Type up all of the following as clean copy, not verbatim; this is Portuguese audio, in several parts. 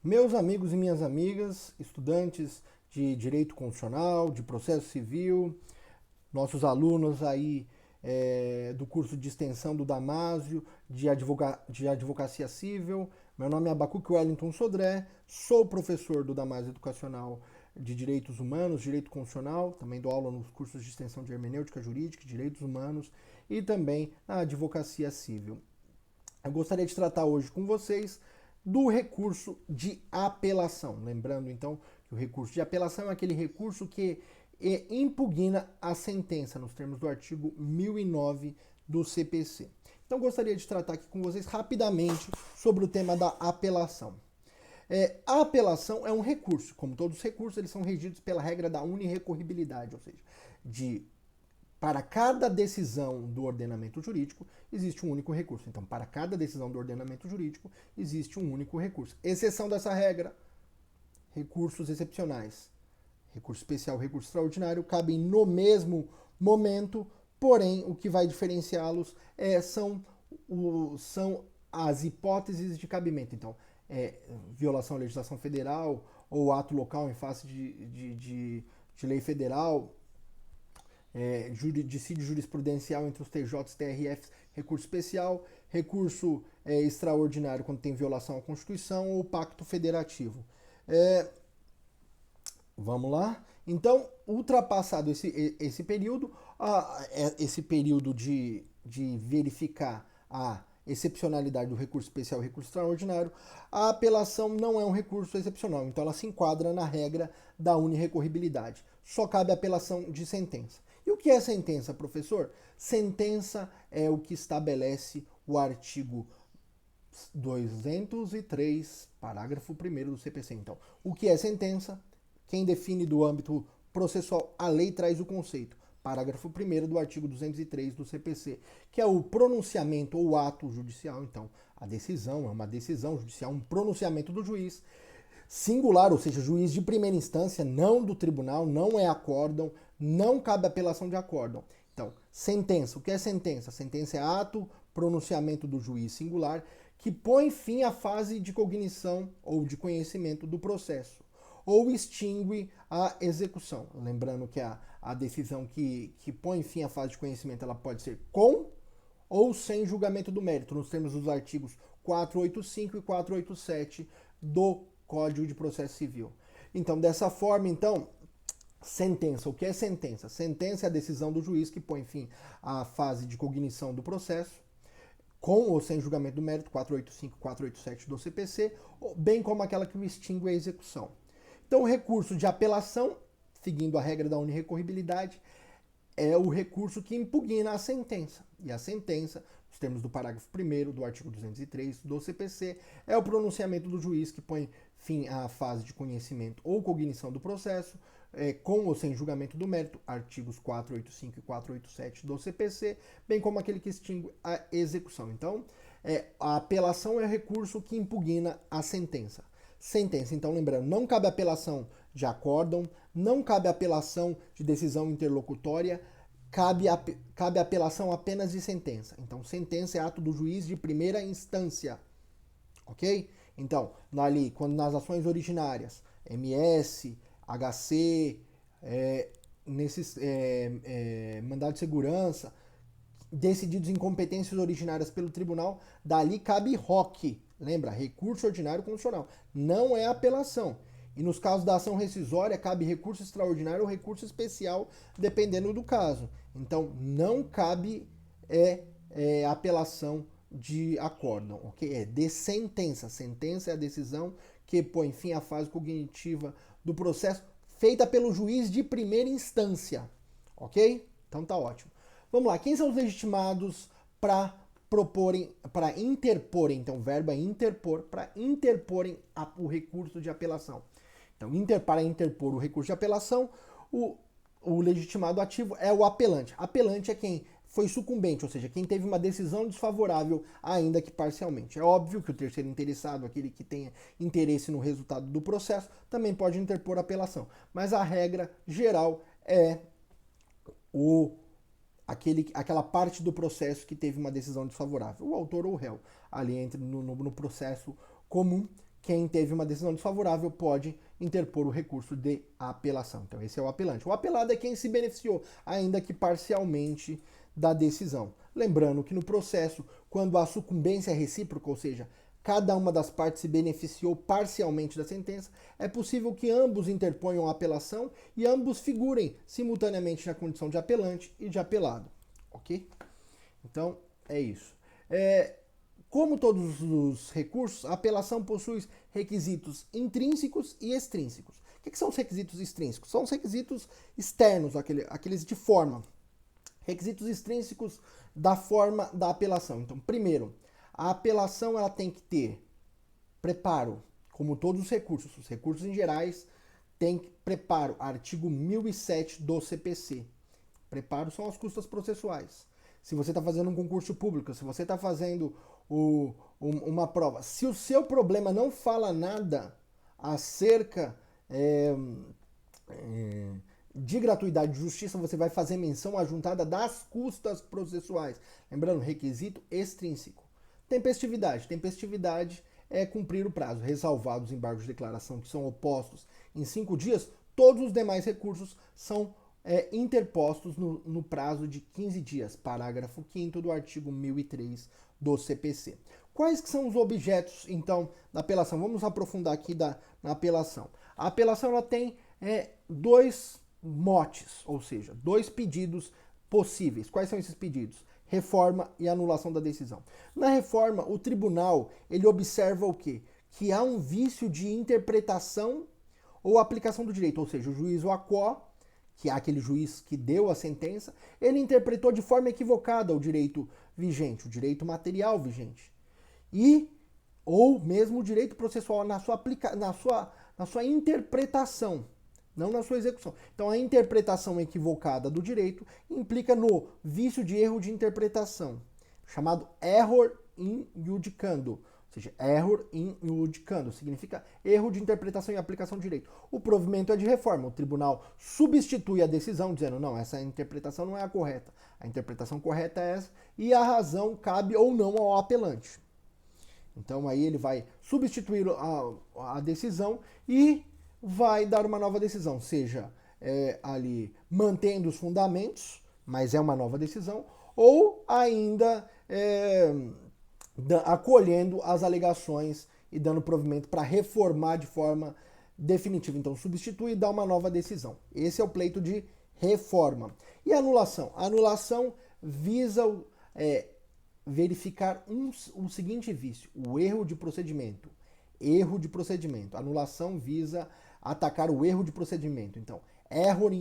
Meus amigos e minhas amigas, estudantes de Direito Constitucional, de Processo Civil, nossos alunos aí do curso de extensão do Damásio, de Advocacia Civil. Meu nome é Abacuque Wellington Sodré, sou professor do Damásio Educacional de Direitos Humanos, Direito Constitucional, também dou aula nos cursos de extensão de Hermenêutica Jurídica, Direitos Humanos e também na Advocacia Civil. Eu gostaria de tratar hoje com vocês do recurso de apelação. Lembrando, então, que o recurso de apelação é aquele recurso que impugna a sentença, nos termos do artigo 1009 do CPC. Então, gostaria de tratar aqui com vocês rapidamente sobre o tema da apelação. A apelação é um recurso. Como todos os recursos, eles são regidos pela regra da unirrecorribilidade, ou seja, de para cada decisão do ordenamento jurídico, existe um único recurso. Então, para cada decisão do ordenamento jurídico, existe um único recurso. Exceção dessa regra, recursos excepcionais. Recurso especial, recurso extraordinário, cabem no mesmo momento, porém, o que vai diferenciá-los são as hipóteses de cabimento. Então, violação à legislação federal ou ato local em face de lei federal, dissídio jurisprudencial entre os TJs e TRFs, recurso especial, recurso extraordinário quando tem violação à Constituição ou pacto federativo. Vamos lá? Então, ultrapassado esse período, esse período de verificar a excepcionalidade do recurso especial e recurso extraordinário, a apelação não é um recurso excepcional, então ela se enquadra na regra da unirrecorribilidade. Só cabe a apelação de sentença. E o que é sentença, professor? Sentença é o que estabelece o artigo 203, parágrafo 1º do CPC. Então, o que é sentença? Quem define do âmbito processual, a lei traz o conceito. Parágrafo 1º do artigo 203 do CPC, que é o pronunciamento ou ato judicial. Então, a decisão é uma decisão judicial, um pronunciamento do juiz singular, ou seja, juiz de primeira instância, não do tribunal, não é acórdão, não cabe apelação de acórdão. Então, sentença. O que é sentença? Sentença é ato, pronunciamento do juiz singular, que põe fim à fase de cognição ou de conhecimento do processo, ou extingue a execução. Lembrando que a decisão que põe fim à fase de conhecimento, ela pode ser com ou sem julgamento do mérito, nos termos dos artigos 485 e 487 do Código de Processo Civil. Então, dessa forma, sentença. O que é sentença? Sentença é a decisão do juiz que põe fim à fase de cognição do processo, com ou sem julgamento do mérito, 485 e 487 do CPC, bem como aquela que o extingue a execução. Então, o recurso de apelação, seguindo a regra da unirrecorribilidade, é o recurso que impugna a sentença. E a sentença, nos termos do parágrafo 1º do artigo 203 do CPC, é o pronunciamento do juiz que põe fim à fase de conhecimento ou cognição do processo, com ou sem julgamento do mérito, artigos 485 e 487 do CPC, bem como aquele que extingue a execução. Então, a apelação é o recurso que impugna a sentença. Sentença, então, lembrando, não cabe apelação de acórdão, não cabe apelação de decisão interlocutória, cabe apelação apenas de sentença. Então, sentença é ato do juiz de primeira instância, ok? Então, ali, quando nas ações originárias, MS, HC, mandado de segurança, decididos em competências originárias pelo tribunal, dali cabe ROC, lembra? Recurso ordinário constitucional. Não é apelação. E nos casos da ação rescisória, cabe recurso extraordinário ou recurso especial, dependendo do caso. Então, não cabe apelação de acórdão, ok? É de sentença. Sentença é a decisão que põe fim à fase cognitiva do processo, feita pelo juiz de primeira instância, ok? Então tá ótimo. Vamos lá, quem são os legitimados para interporem, então o verbo é interpor, para interporem o recurso de apelação. Então, para interpor o recurso de apelação, o legitimado ativo é o apelante. Apelante é quem foi sucumbente, ou seja, quem teve uma decisão desfavorável, ainda que parcialmente. É óbvio que o terceiro interessado, aquele que tenha interesse no resultado do processo, também pode interpor apelação. Mas a regra geral é aquela parte do processo que teve uma decisão desfavorável, o autor ou o réu, ali entra no processo comum, quem teve uma decisão desfavorável pode interpor o recurso de apelação. Então, esse é o apelante. O apelado é quem se beneficiou, ainda que parcialmente, da decisão. Lembrando que no processo, quando a sucumbência é recíproca, ou seja, cada uma das partes se beneficiou parcialmente da sentença, é possível que ambos interponham a apelação e ambos figurem simultaneamente na condição de apelante e de apelado. Ok? Então, é isso. Como todos os recursos, a apelação possui requisitos intrínsecos e extrínsecos. O que são os requisitos extrínsecos? São os requisitos externos, aqueles de forma. Requisitos extrínsecos da forma da apelação. Então, primeiro, a apelação ela tem que ter preparo, como todos os recursos em gerais têm preparo, artigo 1007 do CPC. Preparo são as custas processuais. Se você está fazendo um concurso público, se você está fazendo uma prova, se o seu problema não fala nada acerca de gratuidade de justiça, você vai fazer menção à juntada das custas processuais. Lembrando, requisito extrínseco. Tempestividade. Tempestividade é cumprir o prazo, ressalvados os embargos de declaração que são opostos em 5 dias, todos os demais recursos são interpostos no prazo de 15 dias, parágrafo 5º do artigo 1003 do CPC. Quais que são os objetos, então, da apelação? Vamos aprofundar aqui na apelação. A apelação ela tem dois motes, ou seja, dois pedidos possíveis. Quais são esses pedidos? Reforma e anulação da decisão. Na reforma, o tribunal ele observa o quê? Que há um vício de interpretação ou aplicação do direito, ou seja, o juiz ou a quo, que é aquele juiz que deu a sentença, ele interpretou de forma equivocada o direito vigente, o direito material vigente. Ou mesmo o direito processual na sua interpretação, não na sua execução. Então a interpretação equivocada do direito implica no vício de erro de interpretação, chamado error in iudicando. Ou seja, error in iudicando significa erro de interpretação e aplicação do direito. O provimento é de reforma. O tribunal substitui a decisão dizendo, não, essa interpretação não é a correta. A interpretação correta é essa e a razão cabe ou não ao apelante. Então aí ele vai substituir a decisão e vai dar uma nova decisão, seja ali mantendo os fundamentos, mas é uma nova decisão, ou ainda acolhendo as alegações e dando provimento para reformar de forma definitiva. Então, substitui e dá uma nova decisão. Esse é o pleito de reforma. E a anulação? A anulação visa verificar um seguinte vício, o erro de procedimento. Erro de procedimento. A anulação visa atacar o erro de procedimento. Então, error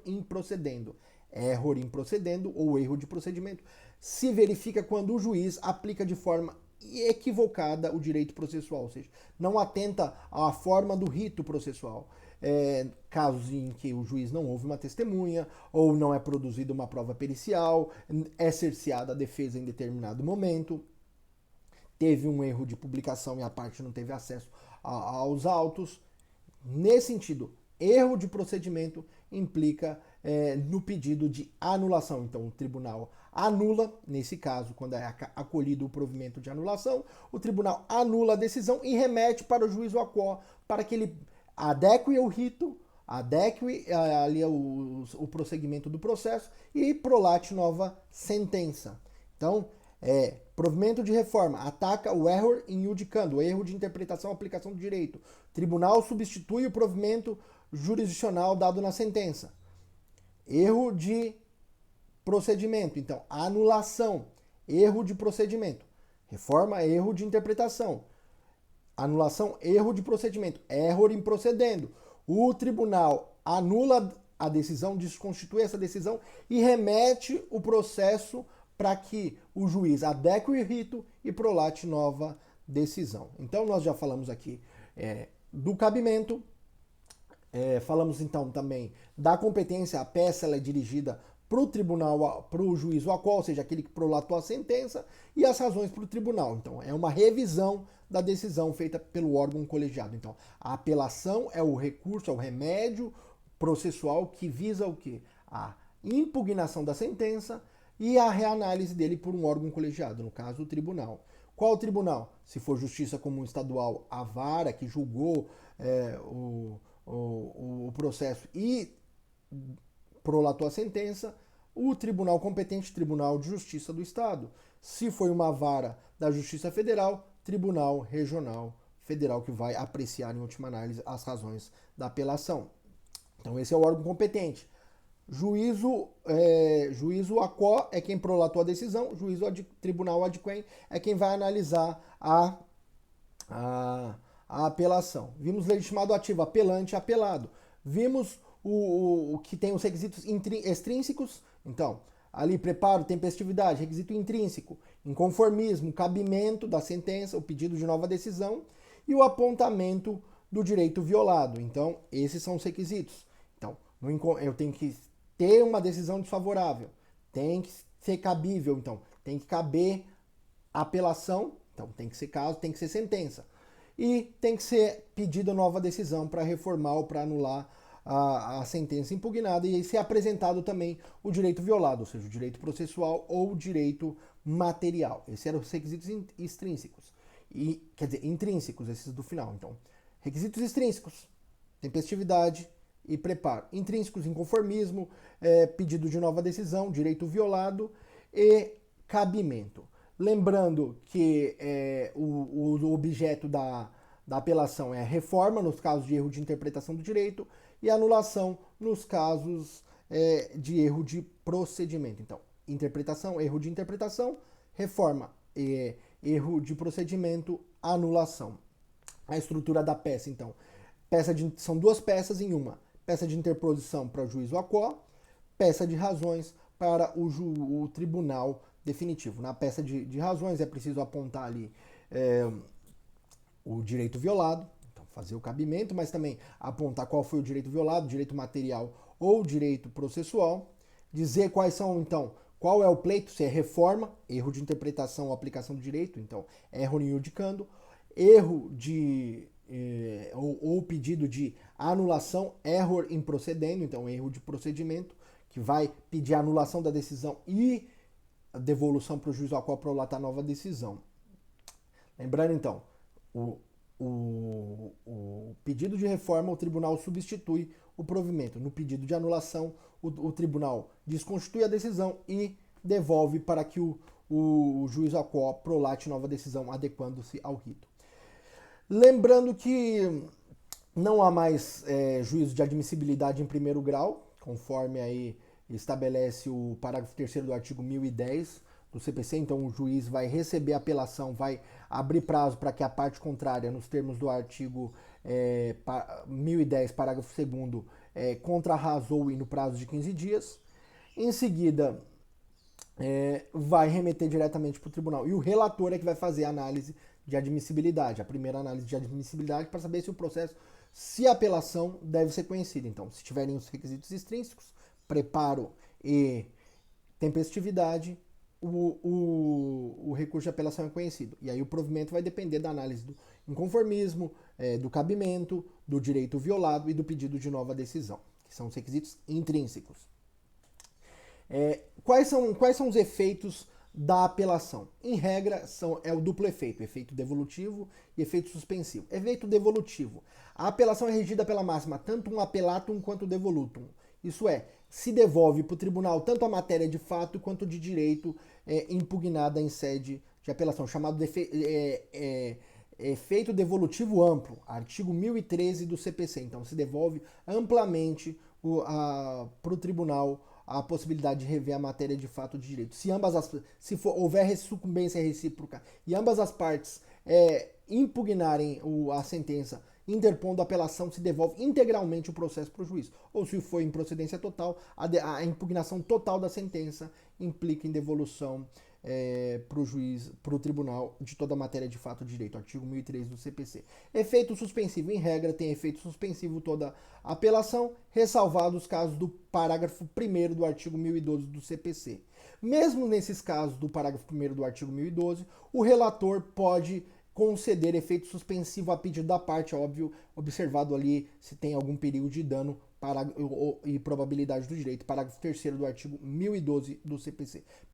in procedendo. Error in procedendo ou erro de procedimento se verifica quando o juiz aplica de forma equivocada o direito processual, ou seja, não atenta à forma do rito processual. Casos em que o juiz não ouve uma testemunha, ou não é produzida uma prova pericial, é cerceada a defesa em determinado momento, teve um erro de publicação e a parte não teve acesso aos autos. Nesse sentido, erro de procedimento implica no pedido de anulação. Então, o tribunal anula, nesse caso, quando é acolhido o provimento de anulação, o tribunal anula a decisão e remete para o juiz ou a quo para que ele adeque o rito, adeque ali o prosseguimento do processo e prolate nova sentença. Então, provimento de reforma ataca o error in iudicando, o erro de interpretação e aplicação do direito. O tribunal substitui o provimento jurisdicional dado na sentença. Erro de procedimento, então, anulação, erro de procedimento. Reforma, erro de interpretação. Anulação, erro de procedimento. Error in procedendo. O tribunal anula a decisão, desconstitui essa decisão e remete o processo para que o juiz adeque o rito e prolate nova decisão. Então, nós já falamos aqui do cabimento, falamos então também da competência. A peça ela é dirigida para o tribunal, para o juiz ou a qual, ou seja, aquele que prolatou a sentença, e as razões para o tribunal. Então, é uma revisão da decisão feita pelo órgão colegiado. Então, a apelação é o recurso, é o remédio processual que visa o quê? A impugnação da sentença e a reanálise dele por um órgão colegiado, no caso o tribunal. Qual tribunal? Se for justiça comum estadual, a vara que julgou o processo e prolatou a sentença, o tribunal competente, Tribunal de Justiça do Estado. Se foi uma vara da Justiça Federal, Tribunal Regional Federal, que vai apreciar, em última análise, as razões da apelação. Então, esse é o órgão competente. Juízo ACO é quem prolatou a decisão, Tribunal Adquem é quem vai analisar a apelação. Vimos legitimado ativo, apelante, apelado. Vimos o que tem os requisitos extrínsecos, então, ali preparo, tempestividade, requisito intrínseco, inconformismo, cabimento da sentença, o pedido de nova decisão e o apontamento do direito violado. Então, esses são os requisitos. Então, eu tenho que ter uma decisão desfavorável, tem que ser cabível, então, tem que caber apelação, então tem que ser caso, tem que ser sentença. E tem que ser pedida nova decisão para reformar ou para anular a sentença impugnada e ser apresentado também o direito violado, ou seja, o direito processual ou o direito material. Esses eram os requisitos extrínsecos. Quer dizer, intrínsecos, esses do final. Então, requisitos extrínsecos, tempestividade e preparo. Intrínsecos, inconformismo, pedido de nova decisão, direito violado e cabimento. Lembrando que o objeto da apelação é a reforma nos casos de erro de interpretação do direito e anulação nos casos de erro de procedimento. Então, interpretação, erro de interpretação, reforma, erro de procedimento, anulação. A estrutura da peça, então, são duas peças em uma. Peça de interposição para o juízo ACO, peça de razões para o tribunal definitivo. Na peça de razões é preciso apontar ali o direito violado, então fazer o cabimento, mas também apontar qual foi o direito violado, direito material ou direito processual, dizer quais são, então, qual é o pleito, se é reforma, erro de interpretação ou aplicação do direito, então erro em iudicando, erro de ou pedido de anulação, error in procedendo, então erro de procedimento, que vai pedir a anulação da decisão e a devolução para o juiz ao qual prolatar a nova decisão. Lembrando, então, o pedido de reforma, o tribunal substitui o provimento. No pedido de anulação, o tribunal desconstitui a decisão e devolve para que o juiz ao qual prolate nova decisão, adequando-se ao rito. Lembrando que não há mais juízo de admissibilidade em primeiro grau, conforme aí estabelece o parágrafo 3º do artigo 1010 do CPC, então o juiz vai receber a apelação, vai abrir prazo para que a parte contrária, nos termos do artigo 1010, parágrafo 2º, contrarrazou no prazo de 15 dias. Em seguida, vai remeter diretamente para o tribunal. E o relator é que vai fazer a análise de admissibilidade, a primeira análise de admissibilidade, para saber se o processo, se a apelação deve ser conhecida. Então, se tiverem os requisitos extrínsecos, preparo e tempestividade, o recurso de apelação é conhecido. E aí o provimento vai depender da análise do inconformismo, do cabimento, do direito violado e do pedido de nova decisão, que são os requisitos intrínsecos. Quais são os efeitos da apelação? Em regra, é o duplo efeito, efeito devolutivo e efeito suspensivo. Efeito devolutivo. A apelação é regida pela máxima tanto um apelatum quanto devolutum. Isso é, se devolve para o tribunal tanto a matéria de fato quanto de direito impugnada em sede de apelação, chamado de efeito devolutivo amplo, artigo 1013 do CPC. Então, se devolve amplamente para o tribunal a possibilidade de rever a matéria de fato de direito. Se houver sucumbência recíproca e ambas as partes impugnarem a sentença interpondo a apelação, se devolve integralmente o processo para o juiz. Ou se for improcedência total, a impugnação total da sentença implica em devolução para o juiz, para o tribunal, de toda a matéria de fato de direito, artigo 1003 do CPC. Efeito suspensivo, em regra, tem efeito suspensivo toda a apelação, ressalvado os casos do parágrafo 1º do artigo 1012 do CPC. Mesmo nesses casos do parágrafo 1º do artigo 1012, o relator pode conceder efeito suspensivo a pedido da parte, óbvio, observado ali se tem algum perigo de dano e probabilidade do direito, parágrafo 3º do artigo 1012 do CPC.